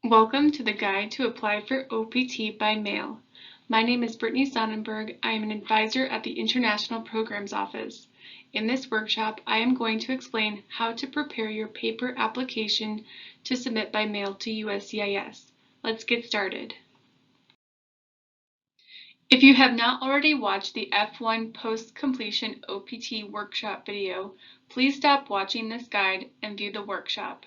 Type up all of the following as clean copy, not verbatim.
Welcome to the Guide to Apply for OPT by Mail. My name is Brittany Sonnenberg. I am an advisor at the International Programs Office. In this workshop, I am going to explain how to prepare your paper application to submit by mail to USCIS. Let's get started. If you have not already watched the F1 Post-Completion OPT workshop video, please stop watching this guide and view the workshop.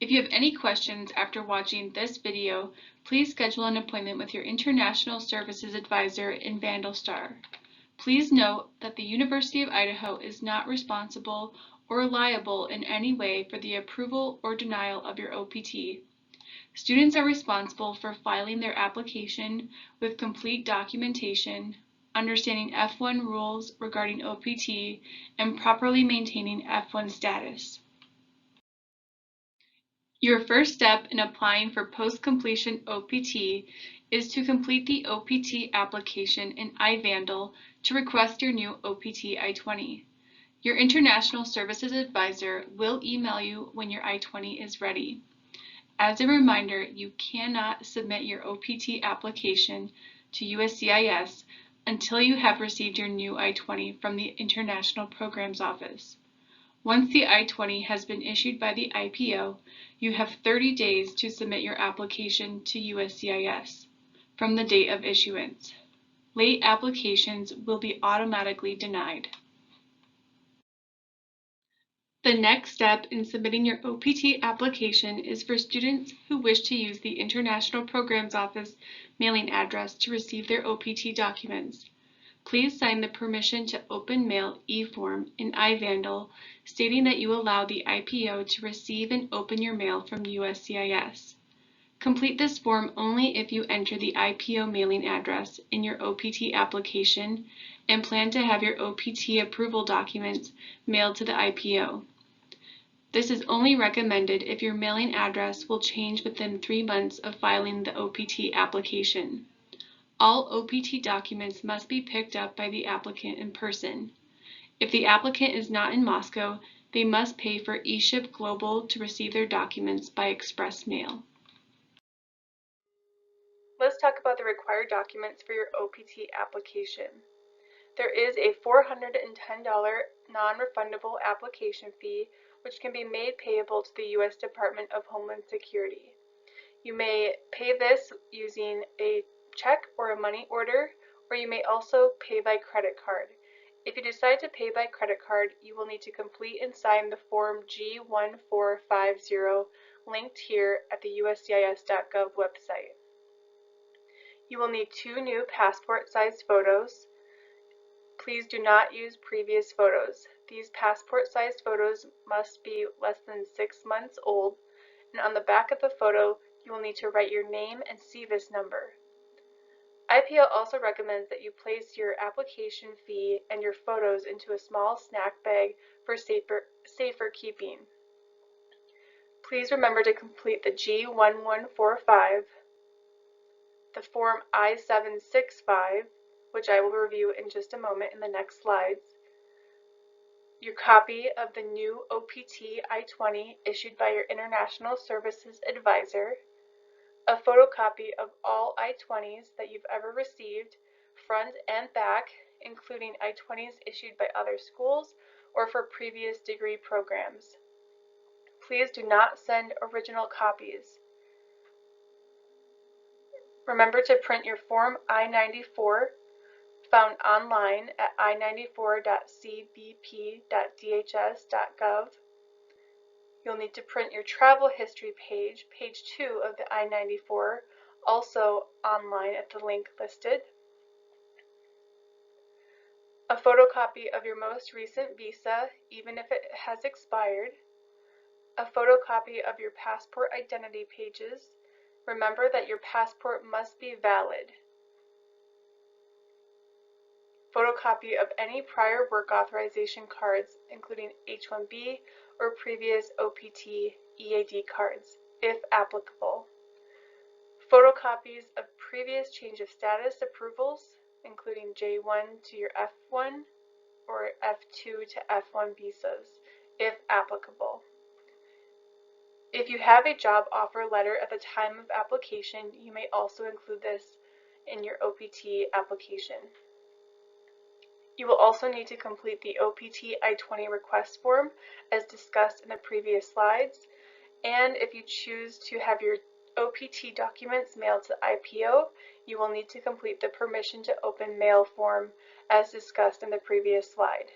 If you have any questions after watching this video, please schedule an appointment with your International Services Advisor in Vandalstar. Please note that the University of Idaho is not responsible or liable in any way for the approval or denial of your OPT. Students are responsible for filing their application with complete documentation, understanding F1 rules regarding OPT, and properly maintaining F1 status. Your first step in applying for post-completion OPT is to complete the OPT application in iVandal to request your new OPT I-20. Your International Services Advisor will email you when your I-20 is ready. As a reminder, you cannot submit your OPT application to USCIS until you have received your new I-20 from the International Programs Office. Once the I-20 has been issued by the IPO, you have 30 days to submit your application to USCIS from the date of issuance. Late applications will be automatically denied. The next step in submitting your OPT application is for students who wish to use the International Programs Office mailing address to receive their OPT documents. Please sign the Permission to Open Mail e-form in iVandal stating that you allow the IPO to receive and open your mail from USCIS. Complete this form only if you enter the IPO mailing address in your OPT application and plan to have your OPT approval documents mailed to the IPO. This is only recommended if your mailing address will change within 3 months of filing the OPT application. All OPT documents must be picked up by the applicant in person. If the applicant is not in Moscow, they must pay for eShip Global to receive their documents by express mail. Let's talk about the required documents for your OPT application. There is a $410 non-refundable application fee, which can be made payable to the U.S. Department of Homeland Security. You may pay this using a check or a money order, or you may also pay by credit card. If you decide to pay by credit card, you will need to complete and sign the form G1450 linked here at the USCIS.gov website. You will need 2 new passport-sized photos. Please do not use previous photos. These passport-sized photos must be less than 6 months old, and on the back of the photo, you will need to write your name and CVIS number. IPO also recommends that you place your application fee and your photos into a small snack bag for safer keeping. Please remember to complete the G1145, the form I765, which I will review in just a moment in the next slides, your copy of the new OPT I-20 issued by your International Services Advisor, a photocopy of all I-20s that you've ever received, front and back, including I-20s issued by other schools or for previous degree programs. Please do not send original copies. Remember to print your Form I-94 found online at i94.cbp.dhs.gov. You'll need to print your travel history page, page 2 of the I-94, also online at the link listed. A photocopy of your most recent visa, even if it has expired. A photocopy of your passport identity pages. Remember that your passport must be valid. Photocopy of any prior work authorization cards, including H-1B or previous OPT EAD cards, if applicable. Photocopies of previous change of status approvals, including J1 to your F1 or F2 to F1 visas, if applicable. If you have a job offer letter at the time of application, you may also include this in your OPT application. You will also need to complete the OPT I-20 request form as discussed in the previous slides, and if you choose to have your OPT documents mailed to IPO, you will need to complete the permission to open mail form as discussed in the previous slide.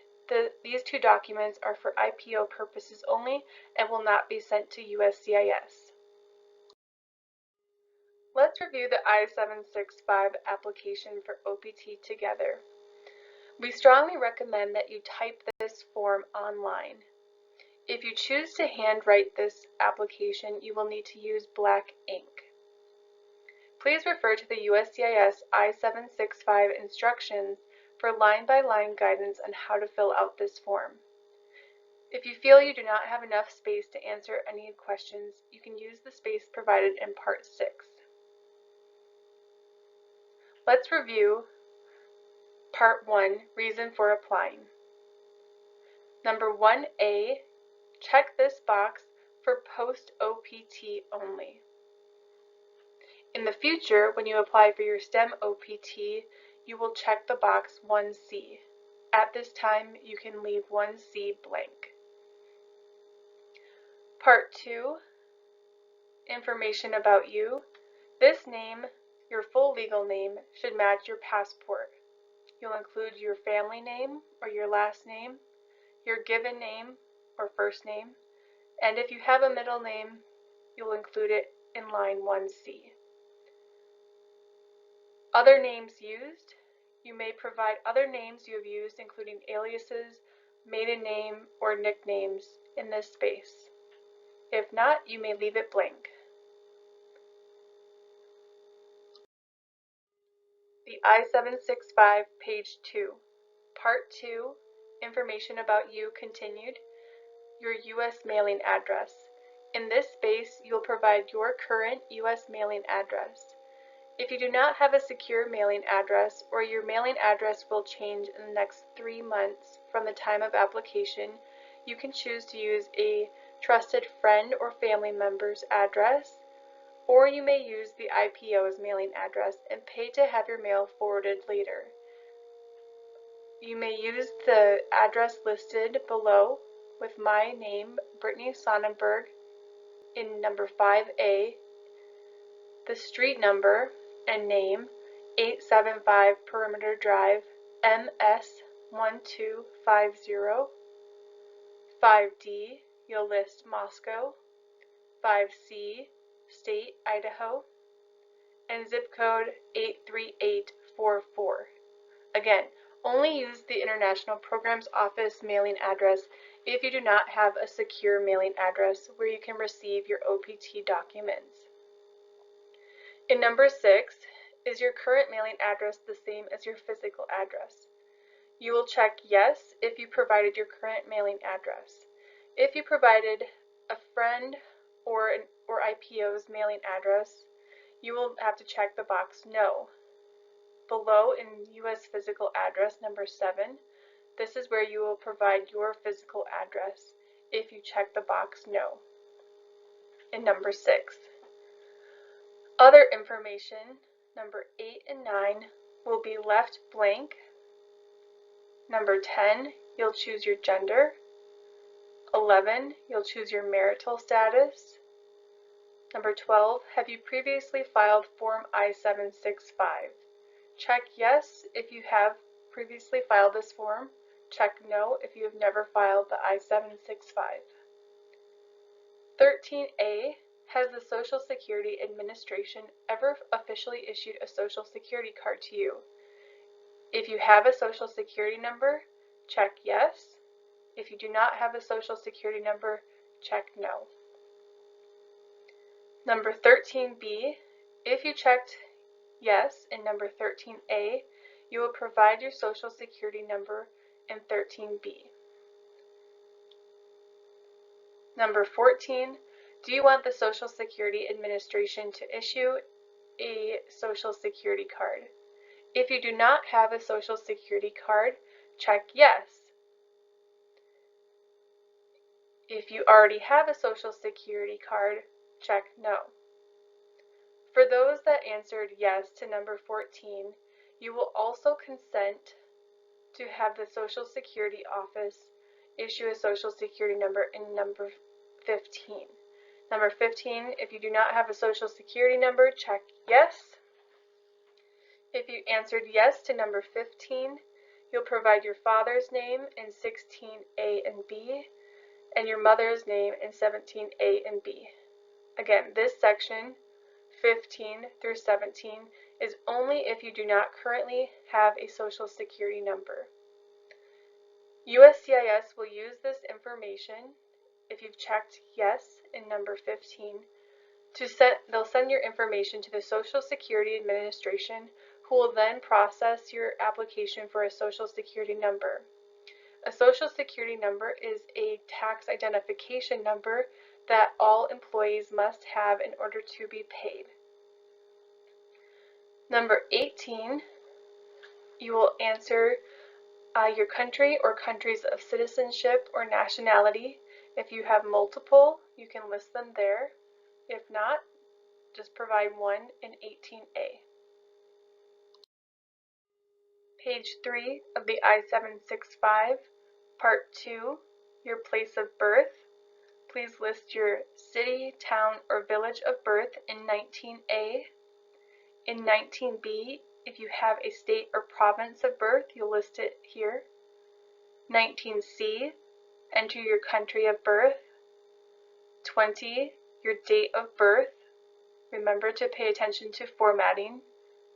These two documents are for IPO purposes only and will not be sent to USCIS. Let's review the I765 application for OPT together. We strongly recommend that you type this form online. If you choose to handwrite this application, you will need to use black ink. Please refer to the USCIS I765 instructions for line-by-line guidance on how to fill out this form. If you feel you do not have enough space to answer any questions, you can use the space provided in Part 6. Let's review Part 1, Reason for Applying. Number 1A, check this box for post-OPT only. In the future, when you apply for your STEM OPT, you will check the box 1C. At this time, you can leave 1C blank. Part 2, Information about you. This name, your full legal name, should match your passport. You'll include your family name or your last name, your given name or first name, and if you have a middle name, you'll include it in line 1C. Other names used. You may provide other names you have used, including aliases, maiden name, or nicknames in this space. If not, you may leave it blank. The I-765, page 2. Part 2, Information about you continued. Your U.S. mailing address. In this space, you'll provide your current U.S. mailing address. If you do not have a secure mailing address, or your mailing address will change in the next 3 months from the time of application, you can choose to use a trusted friend or family member's address, or you may use the IPO's mailing address and pay to have your mail forwarded later. You may use the address listed below with my name, Brittany Sonnenberg, in number 5A, the street number and name, 875 Perimeter Drive, MS 1250. 5D, you'll list Moscow. 5C, State, Idaho, and zip code 83844. Again, only use the International Programs Office mailing address if you do not have a secure mailing address where you can receive your OPT documents. In number 6, is your current mailing address the same as your physical address? You will check yes if you provided your current mailing address. If you provided a friend or IPO's mailing address, you will have to check the box no. Below in U.S. physical address number 7, this is where you will provide your physical address if you check the box no. In number 6, other information, number 8 and 9 will be left blank. Number 10, you'll choose your gender. 11, you'll choose your marital status. Number 12, have you previously filed Form I-765? Check yes if you have previously filed this form. Check no if you have never filed the I-765. 13A, has the Social Security Administration ever officially issued a Social Security card to you? If you have a Social Security number, check yes. If you do not have a Social Security number, check no. Number 13B, if you checked yes in number 13A, you will provide your Social Security number in 13B. Number 14, do you want the Social Security Administration to issue a Social Security card? If you do not have a Social Security card, check yes. If you already have a Social Security card, check no. For those that answered yes to number 14, you will also consent to have the Social Security office issue a Social Security number in number 15. Number 15, if you do not have a Social Security number, check yes. If you answered yes to number 15, you'll provide your father's name in 16A and B, and your mother's name in 17A and B. Again, this section, 15 through 17, is only if you do not currently have a Social Security number. USCIS will use this information, if you've checked yes in number 15, they'll send your information to the Social Security Administration, who will then process your application for a Social Security number. A Social Security number is a tax identification number that all employees must have in order to be paid. Number 18, you will answer your country or countries of citizenship or nationality. If you have multiple, you can list them there. If not, just provide one in 18A. Page 3 of the I765, Part 2, your place of birth. Please list your city, town, or village of birth in 19A. In 19B, if you have a state or province of birth, you'll list it here. 19C, enter your country of birth. 20, your date of birth. Remember to pay attention to formatting,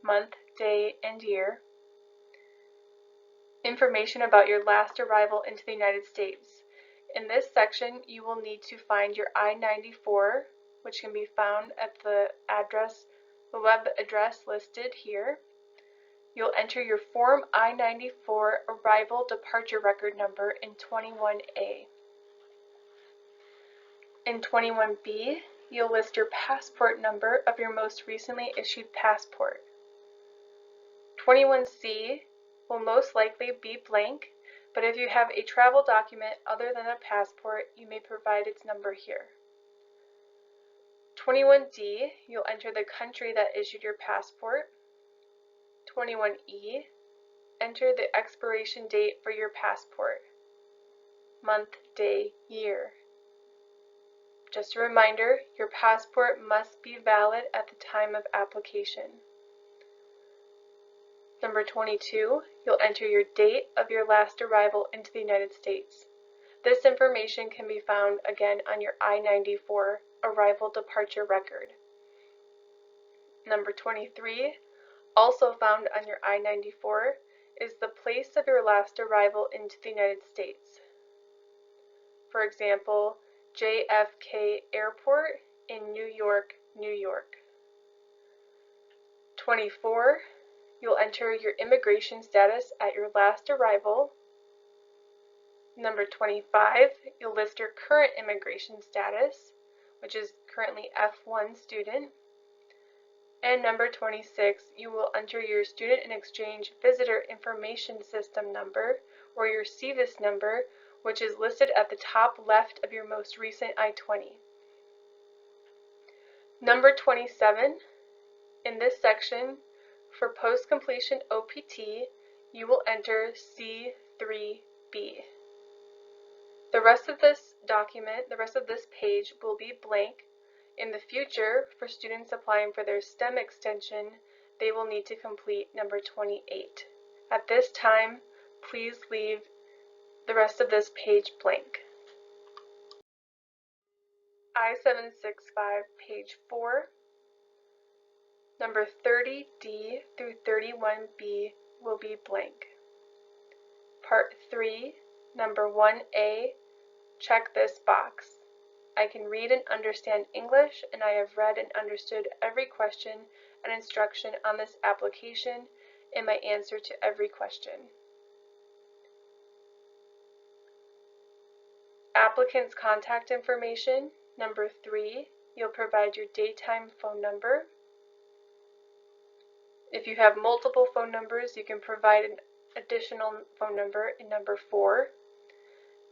month, day, and year. Information about your last arrival into the United States. In this section, you will need to find your I-94, which can be found at the web address listed here. You'll enter your Form I-94 Arrival Departure Record number in 21A. In 21B, you'll list your passport number of your most recently issued passport. 21C will most likely be blank, but if you have a travel document other than a passport, you may provide its number here. 21D, you'll enter the country that issued your passport. 21E, enter the expiration date for your passport. Month, day, year. Just a reminder, your passport must be valid at the time of application. Number 22, you'll enter your date of your last arrival into the United States. This information can be found again on your I-94 Arrival Departure Record. Number 23, also found on your I-94, is the place of your last arrival into the United States. For example, JFK Airport in New York, New York. 24, you'll enter your immigration status at your last arrival. Number 25, you'll list your current immigration status, which is currently F1 student. And number 26, you will enter your Student and Exchange Visitor Information System number, or your SEVIS number, which is listed at the top left of your most recent I-20. Number 27, in this section, for post-completion OPT, you will enter C3B. The rest of this document, the rest of this page will be blank. In the future, for students applying for their STEM extension, they will need to complete number 28. At this time, please leave the rest of this page blank. I-765, page 4. Number 30D through 31B will be blank. Part 3, number 1A, check this box. I can read and understand English, and I have read and understood every question and instruction on this application in my answer to every question. Applicant's contact information, number 3, you'll provide your daytime phone number. If you have multiple phone numbers, you can provide an additional phone number in number 4.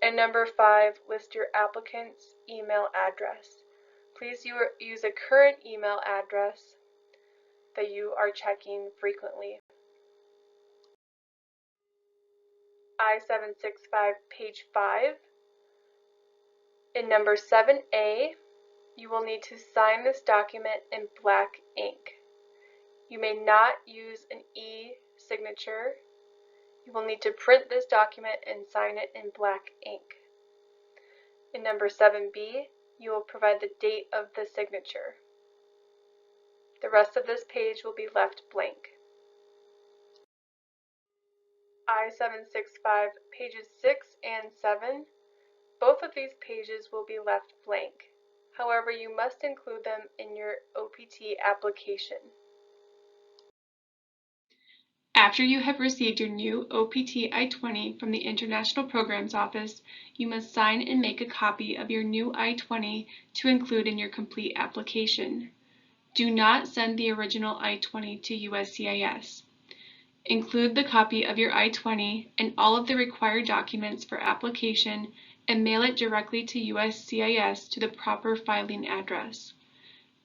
And number 5, list your applicant's email address. Please use a current email address that you are checking frequently. I765 page 5. In number 7A, you will need to sign this document in black ink. You may not use an e-signature. You will need to print this document and sign it in black ink. In number 7B, you will provide the date of the signature. The rest of this page will be left blank. I765 pages 6 and 7, both of these pages will be left blank. However, you must include them in your OPT application. After you have received your new OPT I-20 from the International Programs Office, you must sign and make a copy of your new I-20 to include in your complete application. Do not send the original I-20 to USCIS. Include the copy of your I-20 and all of the required documents for application and mail it directly to USCIS to the proper filing address.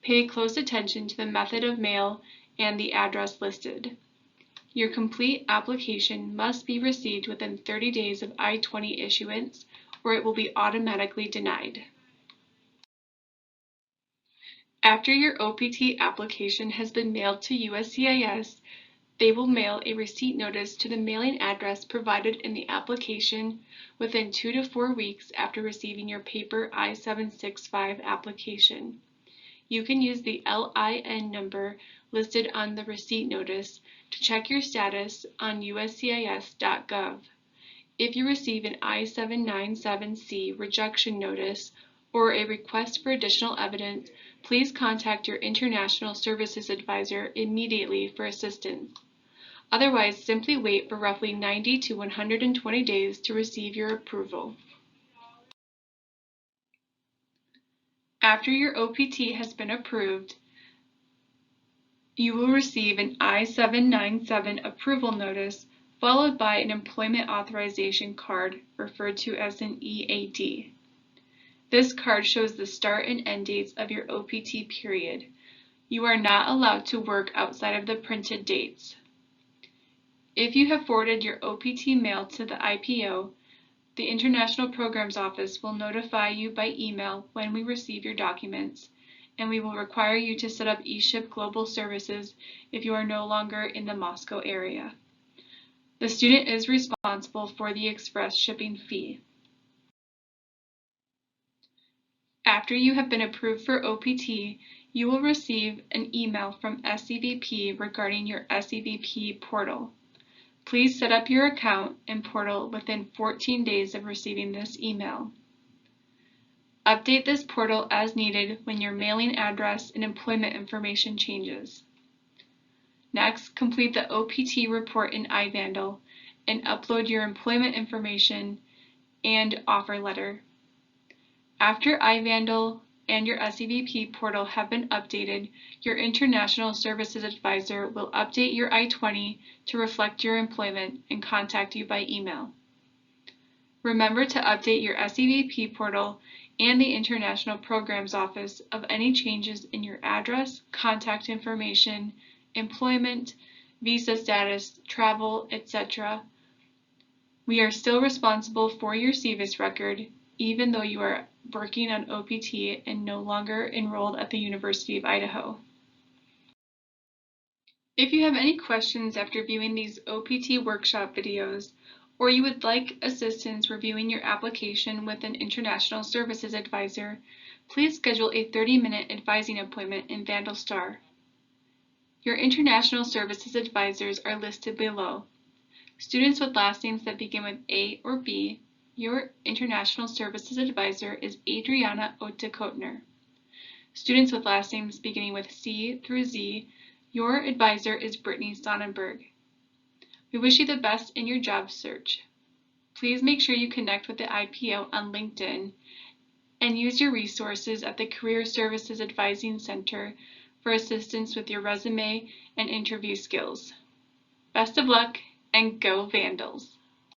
Pay close attention to the method of mail and the address listed. Your complete application must be received within 30 days of I-20 issuance, or it will be automatically denied. After your OPT application has been mailed to USCIS, they will mail a receipt notice to the mailing address provided in the application within 2 to 4 weeks after receiving your paper I-765 application. You can use the LIN number listed on the receipt notice to check your status on uscis.gov. If you receive an I-797C rejection notice or a request for additional evidence, please contact your International Services Advisor immediately for assistance. Otherwise, simply wait for roughly 90 to 120 days to receive your approval. After your OPT has been approved, you will receive an I-797 approval notice followed by an employment authorization card referred to as an EAD. This card shows the start and end dates of your OPT period. You are not allowed to work outside of the printed dates. If you have forwarded your OPT mail to the IPO, the International Programs Office will notify you by email when we receive your documents, and we will require you to set up eShip Global Services if you are no longer in the Moscow area. The student is responsible for the express shipping fee. After you have been approved for OPT, you will receive an email from SCVP regarding your SCVP portal. Please set up your account and portal within 14 days of receiving this email. Update this portal as needed when your mailing address and employment information changes. Next, complete the OPT report in iVandal and upload your employment information and offer letter. After iVandal and your SCVP portal have been updated, your International Services Advisor will update your I-20 to reflect your employment and contact you by email. Remember to update your SCVP portal and the International Programs Office of any changes in your address, contact information, employment, visa status, travel, etc. We are still responsible for your CVIS record, even though you are working on OPT and no longer enrolled at the University of Idaho. If you have any questions after viewing these OPT workshop videos, or you would like assistance reviewing your application with an International Services Advisor, please schedule a 30-minute advising appointment in VandalStar. Your International Services Advisors are listed below. Students with last names that begin with A or B, your International Services Advisor is Adriana Otekotner. Students with last names beginning with C through Z, your advisor is Brittany Sonnenberg. We wish you the best in your job search. Please make sure you connect with the IPO on LinkedIn and use your resources at the Career Services Advising Center for assistance with your resume and interview skills. Best of luck and go Vandals!